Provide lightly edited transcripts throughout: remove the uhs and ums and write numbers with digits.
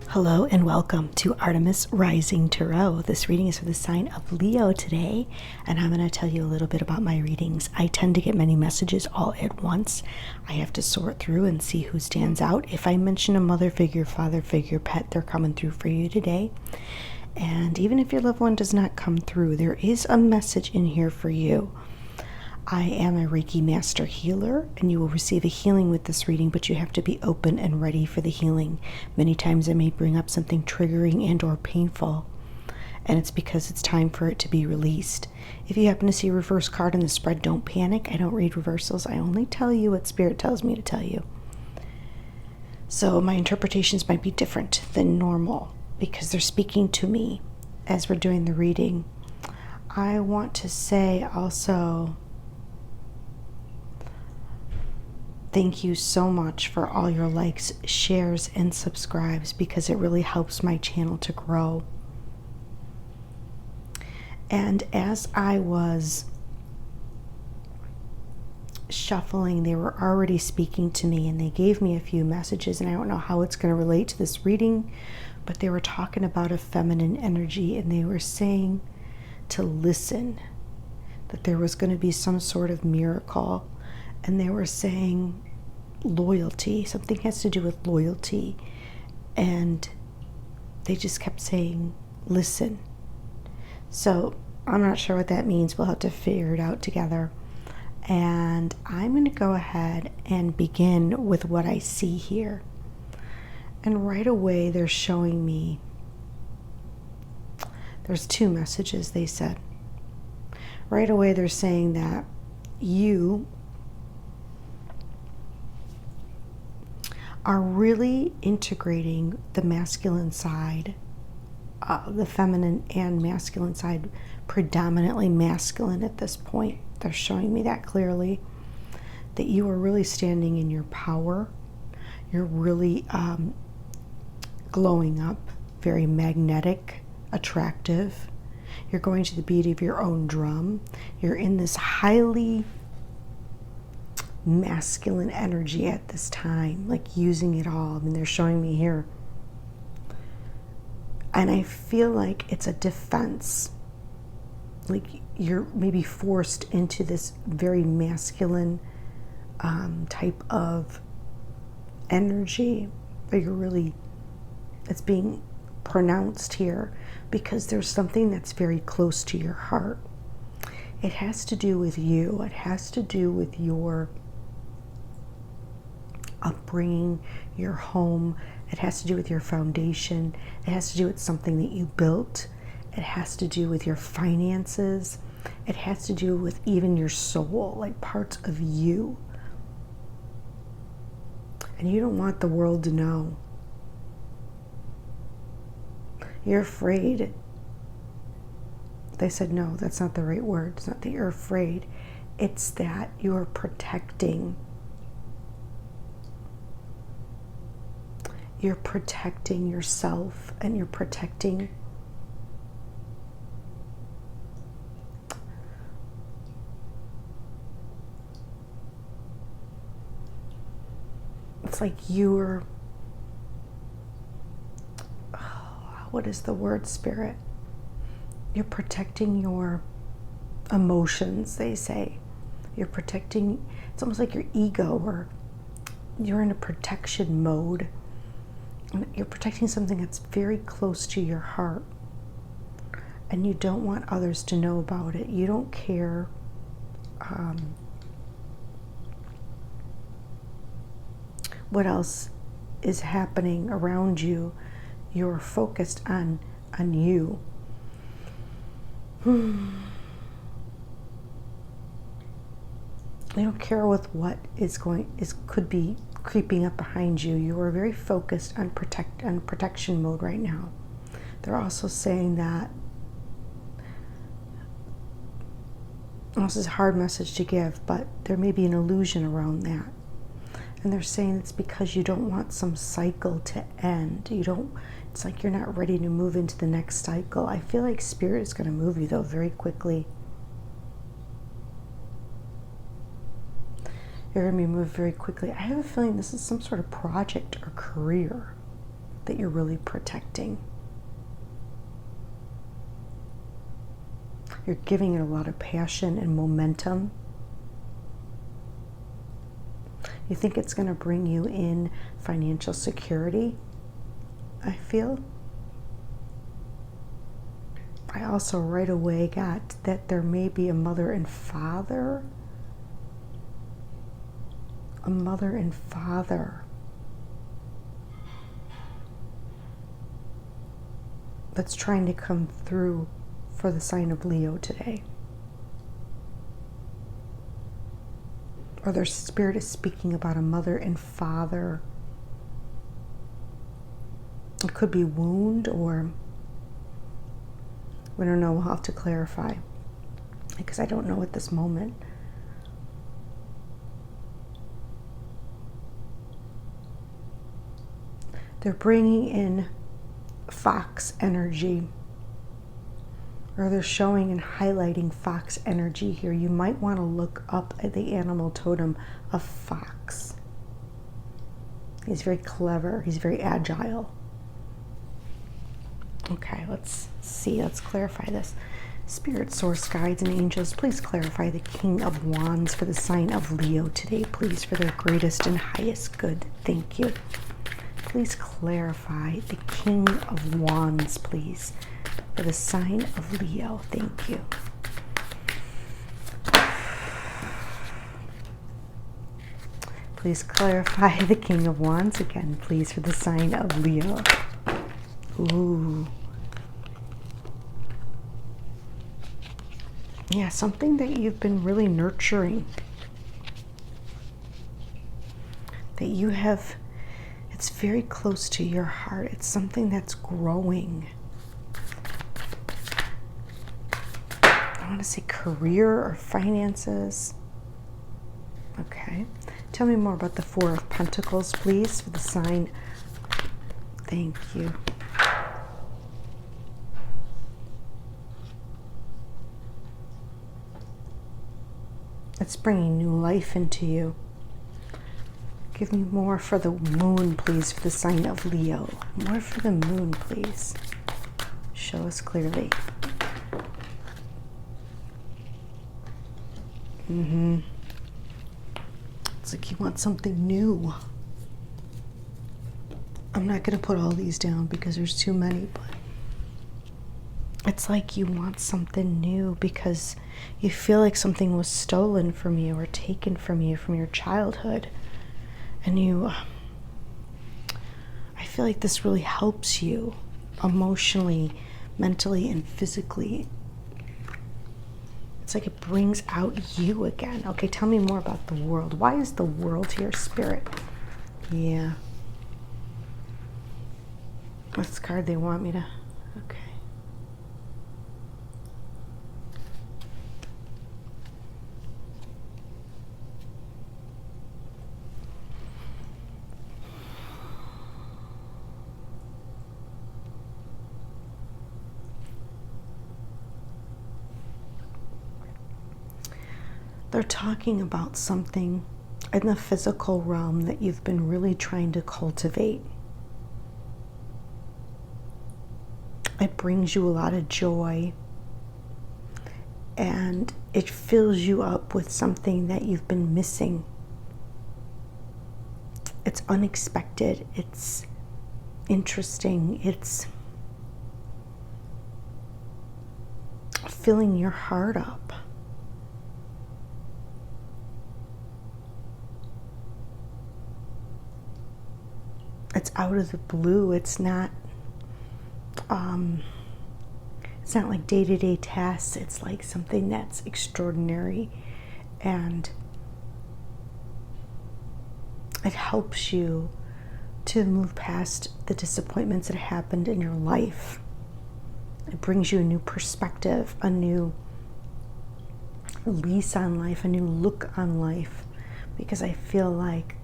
Hello and welcome to Artemis Rising Tarot. This reading is for the sign of Leo today, and I'm going to tell you a little bit about my readings. I tend to get many messages all at once. I have to sort through and see who stands out. If I mention a mother figure, father figure, pet, they're coming through for you today. And even if your loved one does not come through, there is a message in here for you. I am a Reiki master healer, and you will receive a healing with this reading, but you have to be open and ready for the healing. Many times I may bring up something triggering and or painful, and it's because it's time for it to be released. If you happen to see a reverse card in the spread, don't panic. I don't read reversals. I only tell you what Spirit tells me to tell you. So my interpretations might be different than normal because they're speaking to me as we're doing the reading. I want to say also, thank you so much for all your likes, shares, and subscribes because it really helps my channel to grow. And as I was shuffling, they were already speaking to me, and they gave me a few messages, and I don't know how it's going to relate to this reading, but they were talking about a feminine energy, and they were saying to listen, that there was going to be some sort of miracle. And they were saying loyalty, something has to do with loyalty. And they just kept saying, listen. So I'm not sure what that means. We'll have to figure it out together. And I'm going to go ahead and begin with what I see here. And right away, they're showing me, there's two messages they said. Right away, they're saying that you are really integrating the masculine side, the feminine and masculine side, predominantly masculine at this point. They're showing me that clearly, that you are really standing in your power. You're really glowing up, very magnetic, attractive. You're going to the beat of your own drum. You're in this highly masculine energy at this time, like using it all. I mean, they're showing me here. And I feel like it's a defense. Like you're maybe forced into this very masculine type of energy, but you're really, it's being pronounced here because there's something that's very close to your heart. It has to do with you. It has to do with your upbringing, your home. It has to do with your foundation. It has to do with something that you built. It has to do with your finances. It has to do with even your soul, like parts of you. And you don't want the world to know. You're afraid. They said, no, that's not the right word. It's not that you're afraid. It's that you're protecting. You're protecting yourself, and you're protecting it's like you're, what is the word, Spirit? You're protecting your emotions, they say. You're protecting, it's almost like your ego, or you're in a protection mode. You're protecting something that's very close to your heart, and you don't want others to know about it. You don't care what else is happening around you. You're focused on you. You don't care with what could be creeping up behind you. You are very focused on protection mode right now. They're also saying that, this is a hard message to give, but there may be an illusion around that. And they're saying it's because you don't want some cycle to end. It's like you're not ready to move into the next cycle. I feel like Spirit is going to move you, though, very quickly. You're going to be moved very quickly. I have a feeling this is some sort of project or career that you're really protecting. You're giving it a lot of passion and momentum. You think it's going to bring you in financial security, I feel. I also right away got that there may be a mother and father. A mother and father that's trying to come through for the sign of Leo today. Or their spirit is speaking about a mother and father. It could be wound, or we don't know. We'll have to clarify because I don't know at this moment. They're bringing in fox energy, or they're showing and highlighting fox energy here. You might want to look up at the animal totem of fox. He's very clever. He's very agile. Okay, let's see. Let's clarify this. Spirit, source, guides, and angels, please clarify the King of Wands for the sign of Leo today, please, for their greatest and highest good. Thank you. Please clarify the King of Wands, please, for the sign of Leo. Thank you. Please clarify the King of Wands again, please, for the sign of Leo. Ooh. Yeah, something that you've been really nurturing. That you have, it's very close to your heart. It's something that's growing. I want to say career or finances. Okay. Tell me more about the Four of Pentacles, please, for the sign. Thank you. It's bringing new life into you. Give me more for the moon, please, for the sign of Leo. More for the moon, please. Show us clearly. It's like you want something new. I'm not going to put all these down because there's too many, but it's like you want something new because you feel like something was stolen from you or taken from you from your childhood. And I feel like this really helps you emotionally, mentally, and physically. It's like it brings out you again. Okay, tell me more about the world. Why is the world here, Spirit? Yeah. What's the card they want me to... Okay. They're talking about something in the physical realm that you've been really trying to cultivate. It brings you a lot of joy, and it fills you up with something that you've been missing. It's unexpected, it's interesting, it's filling your heart up. It's out of the blue. It's not like day-to-day tasks. It's like something that's extraordinary, and it helps you to move past the disappointments that happened in your life. It brings you a new perspective, a new lease on life, a new look on life, because I feel like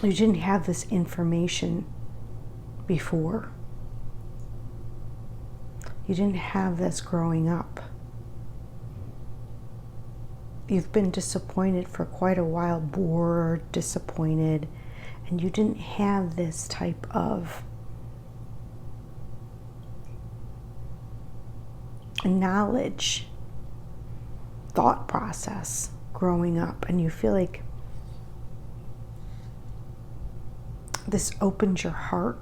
you didn't have this information before. You didn't have this growing up. You've been disappointed for quite a while, bored, disappointed, and you didn't have this type of knowledge, thought process growing up, and you feel like this opens your heart.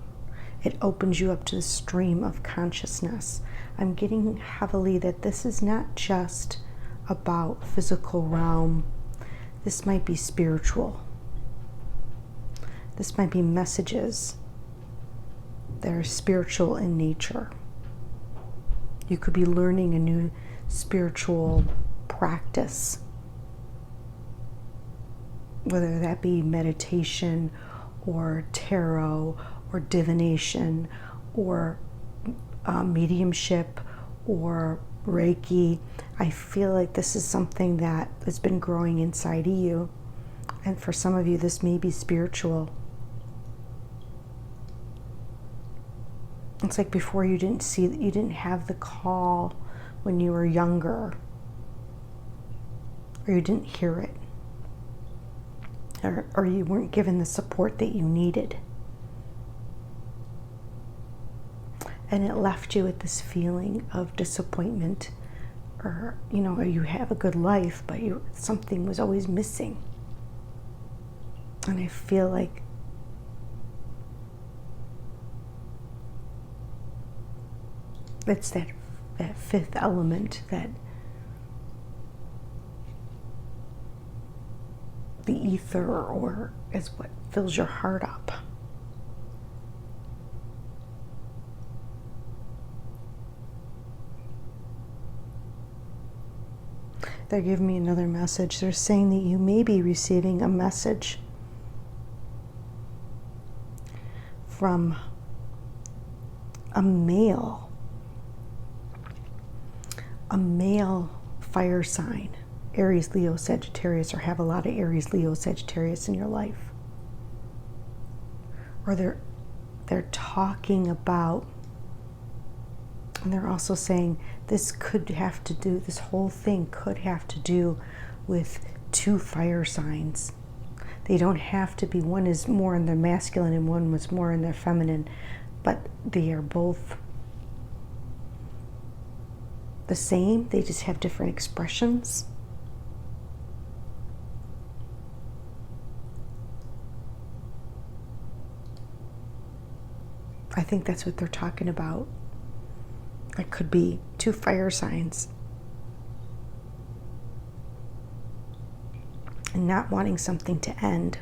It opens you up to the stream of consciousness. I'm getting heavily that this is not just about physical realm. This might be spiritual. This might be messages that are spiritual in nature. You could be learning a new spiritual practice, whether that be meditation or tarot or divination or mediumship or Reiki. I feel like this is something that has been growing inside of you, and for some of you this may be spiritual. It's like before you didn't have the call when you were younger, or you didn't hear it, or you weren't given the support that you needed. And it left you with this feeling of disappointment, or you have a good life, but something was always missing. And I feel like it's that fifth element, that the ether, or is what fills your heart up. They're giving me another message. They're saying that you may be receiving a message from a male fire sign, Aries, Leo, Sagittarius, or have a lot of Aries, Leo, Sagittarius in your life. Or they're talking about, and they're also saying this whole thing could have to do with two fire signs. They don't have to be, one is more in their masculine and one was more in their feminine, but they are both the same. They just have different expressions. I think that's what they're talking about. It could be two fire signs. And not wanting something to end.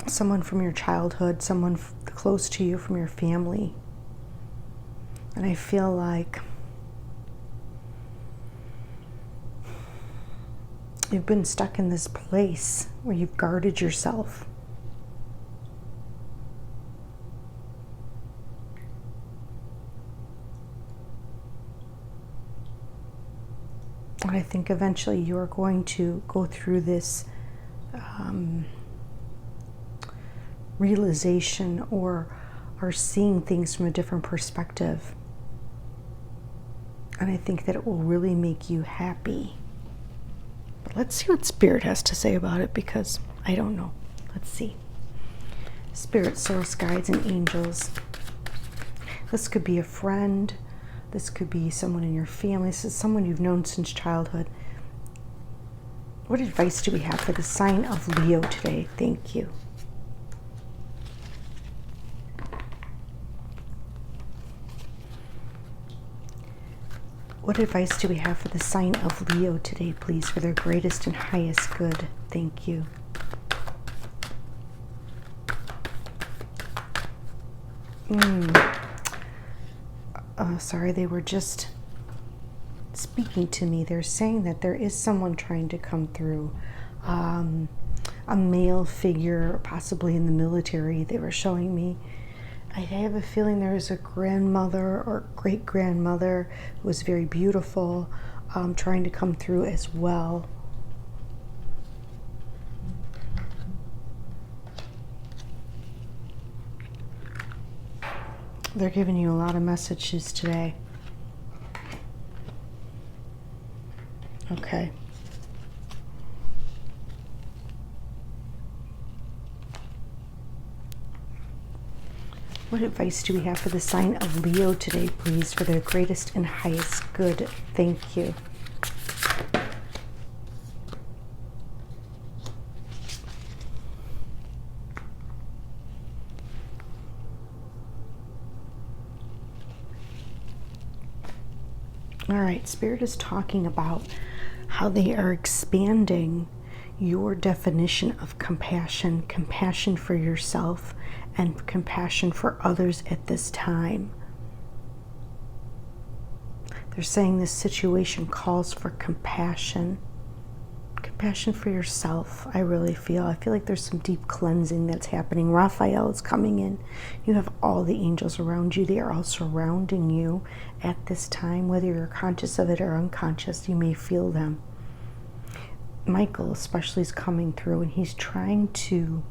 Someone from your childhood, someone close to you from your family. And I feel like you've been stuck in this place where you've guarded yourself. And I think eventually you are going to go through this realization, or are seeing things from a different perspective. And I think that it will really make you happy. But let's see what Spirit has to say about it, because I don't know. Let's see. Spirit, source, guides, and angels. This could be a friend. This could be someone in your family. This is someone you've known since childhood. What advice do we have for the sign of Leo today? Thank you. What advice do we have for the sign of Leo today, please, for their greatest and highest good? Thank you. Sorry, they were just speaking to me. They're saying that there is someone trying to come through. A male figure, possibly in the military, they were showing me. I have a feeling there is a grandmother or great-grandmother who was very beautiful, trying to come through as well. They're giving you a lot of messages today. Okay. What advice do we have for the sign of Leo today, please, for their greatest and highest good? Thank you. All right, Spirit is talking about how they are expanding your definition of compassion, compassion for yourself and compassion for others at this time. They're saying this situation calls for compassion. Compassion for yourself, I really feel. I feel like there's some deep cleansing that's happening. Raphael is coming in. You have all the angels around you. They are all surrounding you at this time. Whether you're conscious of it or unconscious, you may feel them. Michael especially is coming through, and he's trying to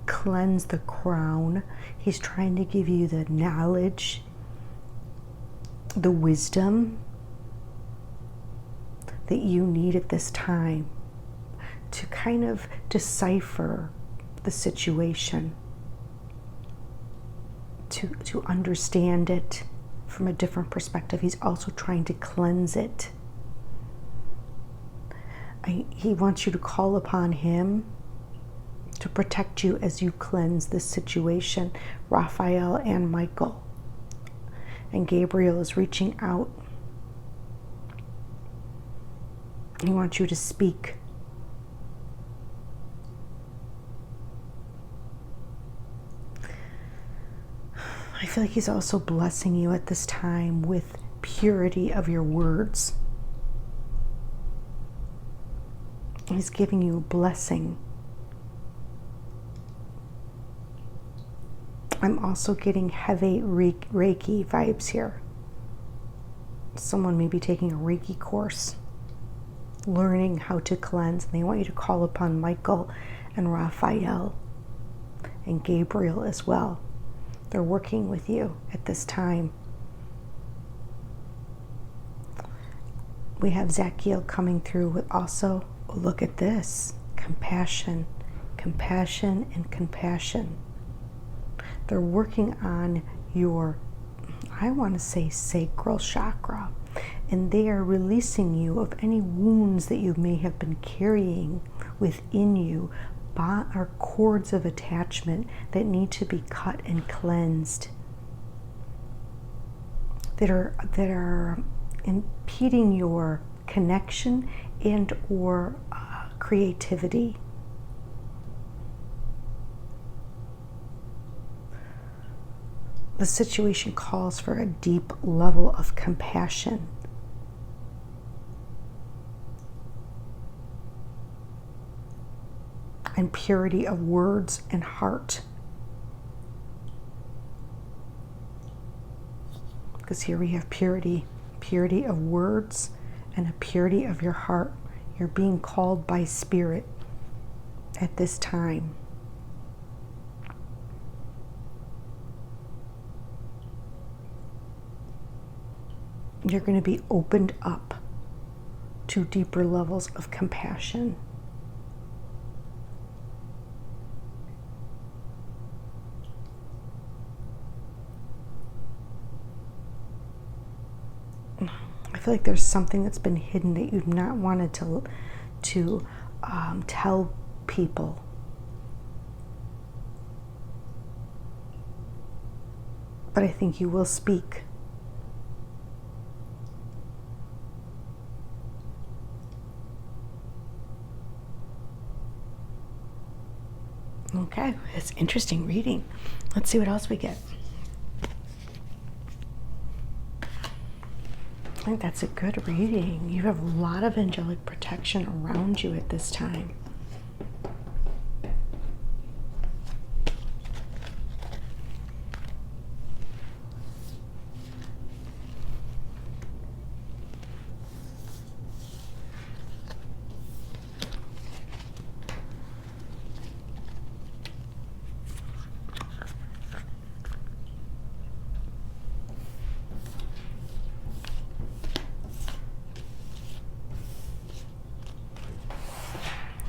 cleanse the crown. He's trying to give you the knowledge, the wisdom that you need at this time to kind of decipher the situation, to understand it from a different perspective. He's also trying to cleanse it. He wants you to call upon him to protect you as you cleanse this situation. Raphael and Michael. And Gabriel is reaching out. He wants you to speak. I feel like he's also blessing you at this time with purity of your words. He's giving you a blessing. I'm also getting heavy Reiki vibes here. Someone may be taking a Reiki course, learning how to cleanse, and they want you to call upon Michael and Raphael and Gabriel as well. They're working with you at this time. We have Zachiel coming through with also, look at this, compassion, compassion, and compassion. They're working on your, I want to say, sacral chakra, and they are releasing you of any wounds that you may have been carrying within you, or cords of attachment that need to be cut and cleansed, that are impeding your connection and or creativity. The situation calls for a deep level of compassion. And purity of words and heart. Because here we have purity of words and a purity of your heart. You're being called by Spirit at this time. You're going to be opened up to deeper levels of compassion. I feel like there's something that's been hidden that you've not wanted to tell people. But I think you will speak. Okay, it's interesting reading. Let's see what else we get. I think that's a good reading. You have a lot of angelic protection around you at this time.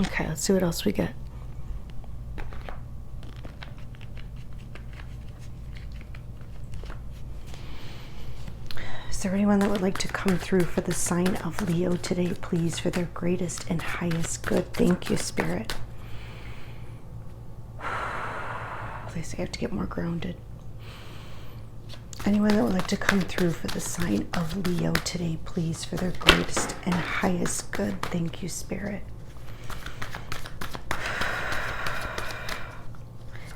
Okay, let's see what else we get. Is there anyone that would like to come through for the sign of Leo today, please, for their greatest and highest good? Thank you, Spirit. They say I have to get more grounded. Anyone that would like to come through for the sign of Leo today, please, for their greatest and highest good? Thank you, Spirit.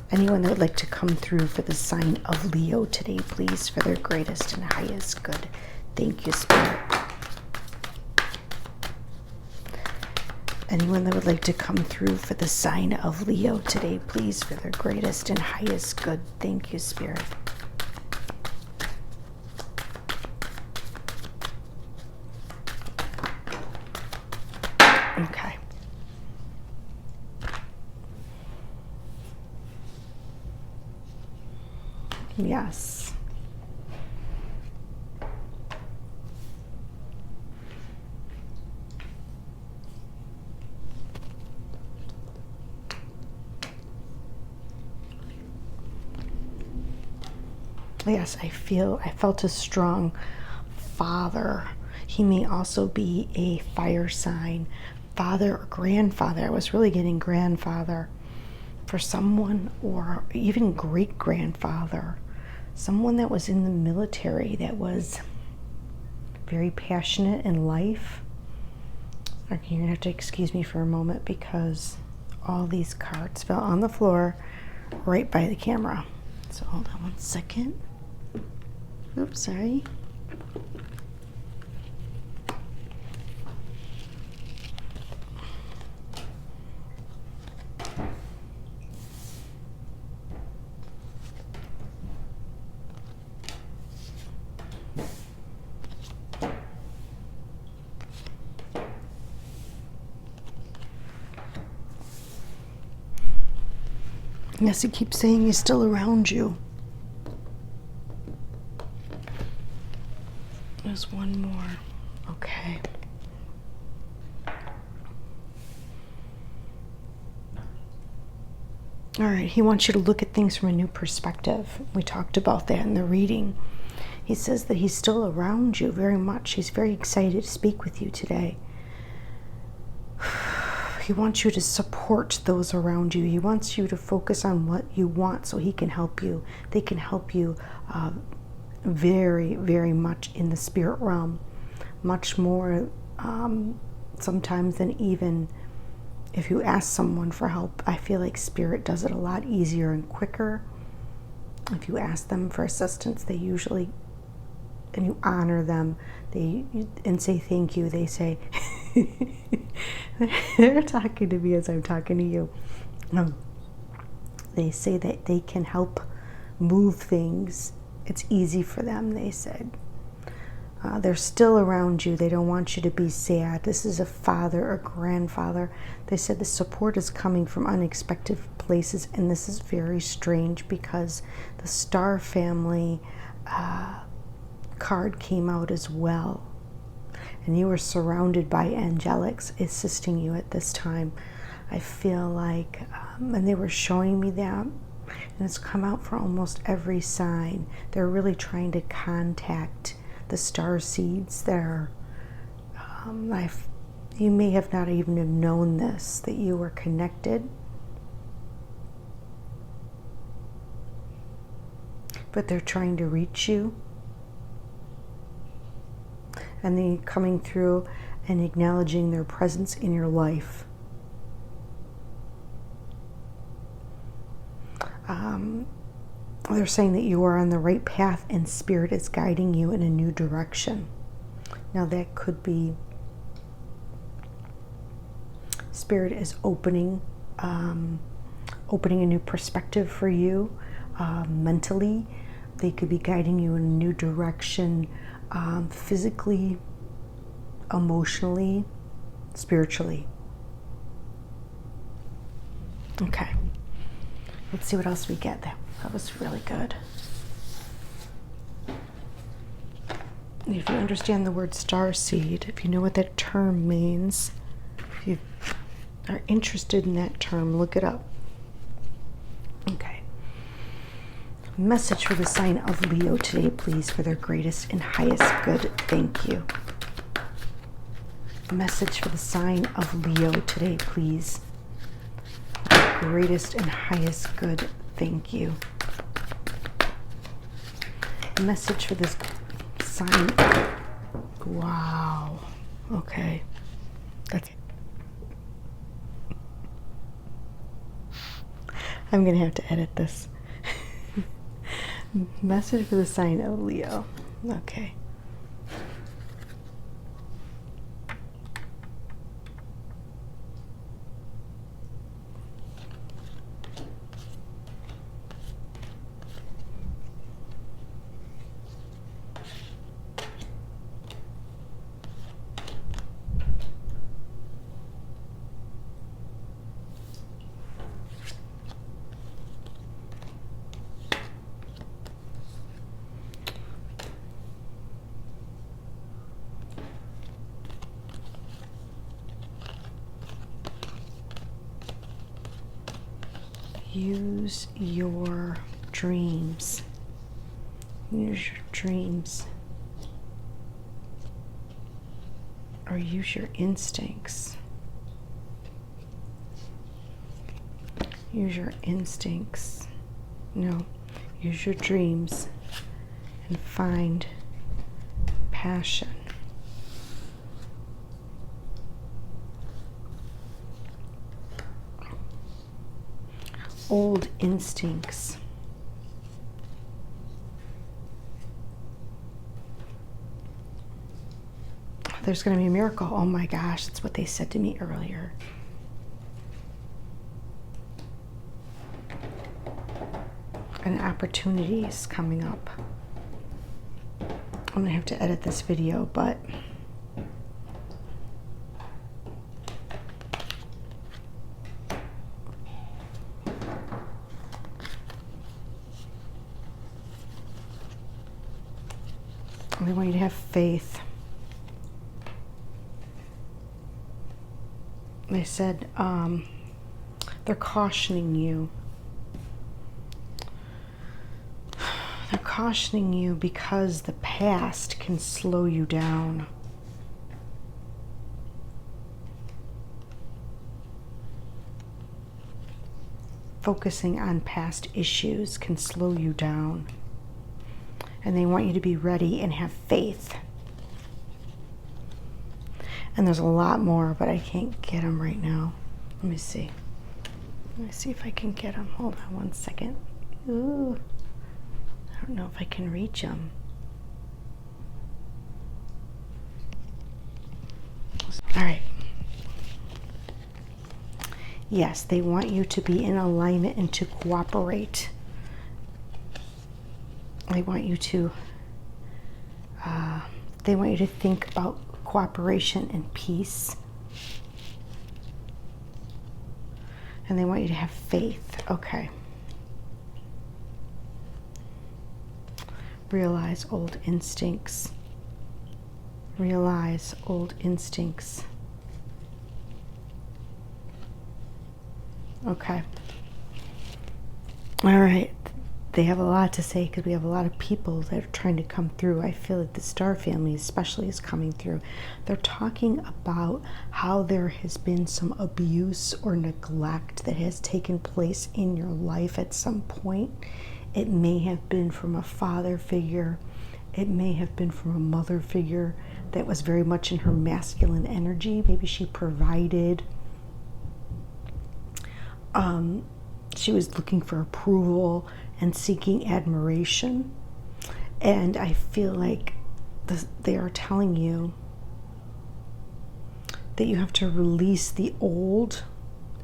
Anyone that would like to come through for the sign of Leo today, please, for their greatest and highest good? Thank you, Spirit. Anyone that would like to come through for the sign of Leo today, please, for their greatest and highest good? Thank you, Spirit. Okay. Yes. Yes, I felt a strong father. He may also be a fire sign, father or grandfather. I was really getting grandfather for someone, or even great grandfather, someone that was in the military, that was very passionate in life. Okay, you're gonna have to excuse me for a moment because all these cards fell on the floor right by the camera. So hold on one second. Oops, sorry. Yes, he keeps saying he's still around you. There's one more. Okay. All right, he wants you to look at things from a new perspective. We talked about that in the reading. He says that he's still around you very much. He's very excited to speak with you today. He wants you to support those around you. He wants you to focus on what you want so he can help you. They can help you very, very much in the spirit realm. Much more sometimes than even if you ask someone for help. I feel like spirit does it a lot easier and quicker. If you ask them for assistance, they usually, and you honor them, and say thank you, they say, they're talking to me as I'm talking to you. They say that they can help move things. It's easy for them, they said. They're still around you. They don't want you to be sad. This is a father or grandfather. They said the support is coming from unexpected places, and this is very strange because the Star Family card came out as well. And you were surrounded by angelics assisting you at this time. I feel like, and they were showing me that, and it's come out for almost every sign. They're really trying to contact the star seeds there. You may have not even have known this, that you were connected. But they're trying to reach you. And they're coming through and acknowledging their presence in your life. They're saying that you are on the right path and spirit is guiding you in a new direction. Now that could be spirit is opening a new perspective for you mentally. They could be guiding you in a new direction physically, emotionally, spiritually. Okay. Let's see what else we get. That was really good. If you understand the word star seed, if you know what that term means, if you've are interested in that term, look it up. Okay. Message for the sign of Leo today, please, for their greatest and highest good. Thank you. Message for the sign of Leo today, please. Greatest and highest good. Thank you. Message for this sign. Wow. Okay. That's it. I'm going to have to edit this. Message for the sign of Leo. Okay. Use your dreams. Use your dreams. Or use your instincts. Use your instincts. No, use your dreams and find passion. Old instincts. There's going to be a miracle. Oh my gosh, that's what they said to me earlier. And opportunities coming up. I'm going to have to edit this video, but they want you to have faith. They said they're cautioning you. They're cautioning you because the past can slow you down. Focusing on past issues can slow you down. And they want you to be ready and have faith. And there's a lot more, but I can't get them right now. Let me see. Let me see if I can get them. Hold on one second. Ooh. I don't know if I can reach them. All right. Yes, they want you to be in alignment and to cooperate. They want you to think about cooperation and peace. And they want you to have faith. Okay. Realize old instincts. Realize old instincts. Okay. All right. They have a lot to say because we have a lot of people that are trying to come through. I feel like the Star family especially is coming through. They're talking about how there has been some abuse or neglect that has taken place in your life at some point. It may have been from a father figure. It may have been from a mother figure that was very much in her masculine energy. Maybe she provided. She was looking for approval and seeking admiration. And I feel like they are telling you that you have to release the old.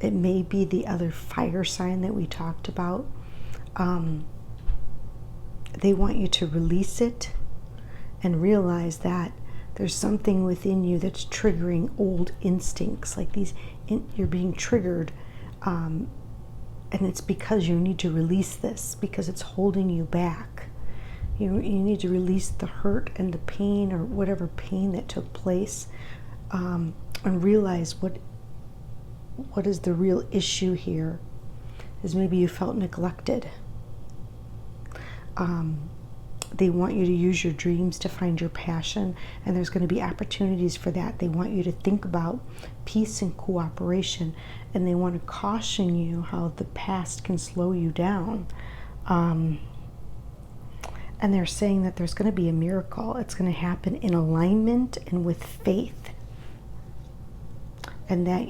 It may be the other fire sign that we talked about. They want you to release it and realize that there's something within you that's triggering old instincts. Like you're being triggered. And it's because you need to release this, because it's holding you back. You need to release the hurt and the pain, or whatever pain that took place, and realize what what is the real issue here is maybe you felt neglected. They want you to use your dreams to find your passion, and there's going to be opportunities for that. They want you to think about peace and cooperation, and they want to caution you how the past can slow you down. And they're saying that there's going to be a miracle. It's going to happen in alignment and with faith, and that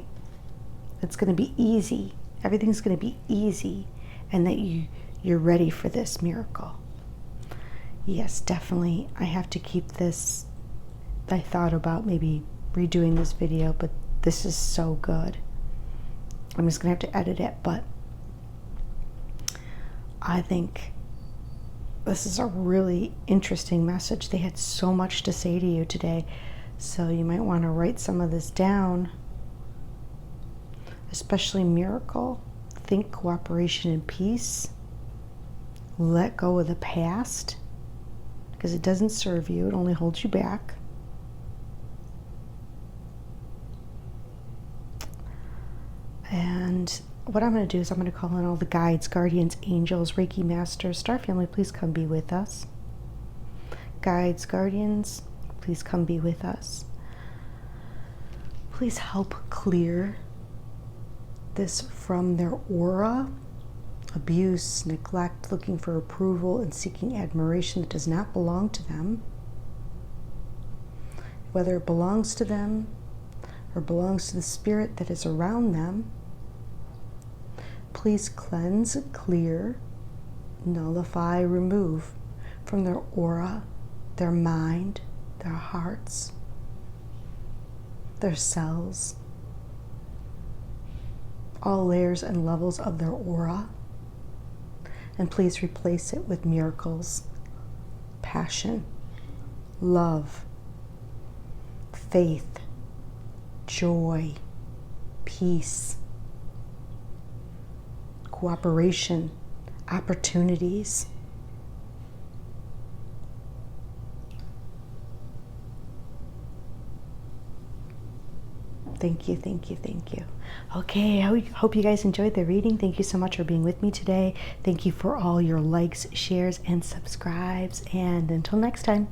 it's going to be easy. Everything's going to be easy, and that you're ready for this miracle. Yes, definitely. I have to keep this. I thought about maybe redoing this video, but this is so good. I'm just going to have to edit it, but I think this is a really interesting message. They had so much to say to you today, so you might want to write some of this down, especially miracle. Think cooperation and peace. Let go of the past, because it doesn't serve you. It only holds you back. And what I'm going to do is I'm going to call in all the guides, guardians, angels, Reiki masters, Star Family, please come be with us. Guides, guardians, please come be with us. Please help clear this from their aura. Abuse, neglect, looking for approval, and seeking admiration that does not belong to them. Whether it belongs to them or belongs to the spirit that is around them, please cleanse, clear, nullify, remove from their aura, their mind, their hearts, their cells, all layers and levels of their aura. And please replace it with miracles, passion, love, faith, joy, peace, cooperation, opportunities. Thank you, thank you, thank you. Okay, I hope you guys enjoyed the reading. Thank you so much for being with me today. Thank you for all your likes, shares, and subscribes. And until next time.